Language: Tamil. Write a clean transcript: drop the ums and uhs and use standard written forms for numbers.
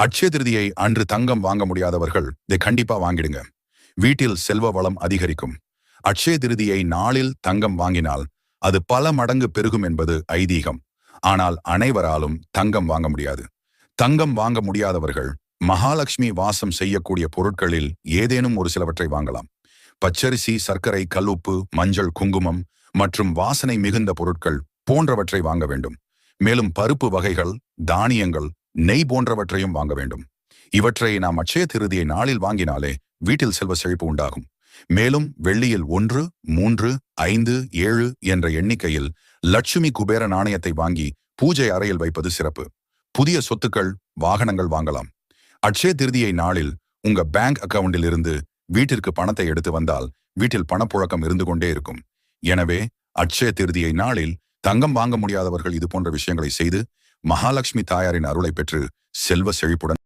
அட்சய திருதியை அன்று தங்கம் வாங்க முடியாதவர்கள் இதை கண்டிப்பா வாங்கிடுங்க. வீட்டில் செல்வ வளம் அதிகரிக்கும். அட்சய திருதியை நாளில் தங்கம் வாங்கினால் அது பல மடங்கு பெருகும் என்பது ஐதீகம். ஆனால் அனைவராலும் தங்கம் வாங்க முடியாது. தங்கம் வாங்க முடியாதவர்கள் மகாலட்சுமி வாசம் செய்யக்கூடிய பொருட்களில் ஏதேனும் ஒரு சிலவற்றை வாங்கலாம். பச்சரிசி, சர்க்கரை, கல்லுப்பு, மஞ்சள், குங்குமம் மற்றும் வாசனை மிகுந்த பொருட்கள் போன்றவற்றை வாங்க வேண்டும். மேலும் பருப்பு வகைகள், தானியங்கள், நெய் போன்றவற்றையும் வாங்க வேண்டும். இவற்றை நாம் அட்சய திருதியை நாளில் வாங்கினாலே வீட்டில் செல்வ செழிப்பு உண்டாகும். மேலும் வெள்ளியில் 1, 3, 5, 7 என்ற எண்ணிக்கையில் லட்சுமி குபேர நாணயத்தை வாங்கி பூஜை அறையில் வைப்பது சிறப்பு. புதிய சொத்துக்கள், வாகனங்கள் வாங்கலாம். அட்சய திருதியை நாளில் உங்க பேங்க் அக்கவுண்டில் இருந்து வீட்டிற்கு பணத்தை எடுத்து வந்தால் வீட்டில் பணப்புழக்கம் இருந்து கொண்டே இருக்கும். எனவே அட்சய திருதியை நாளில் தங்கம் வாங்க முடியாதவர்கள் இது போன்ற விஷயங்களை செய்து மகாலட்சுமி தாயாரின் அருளை பெற்று செல்வ செழிப்புடன்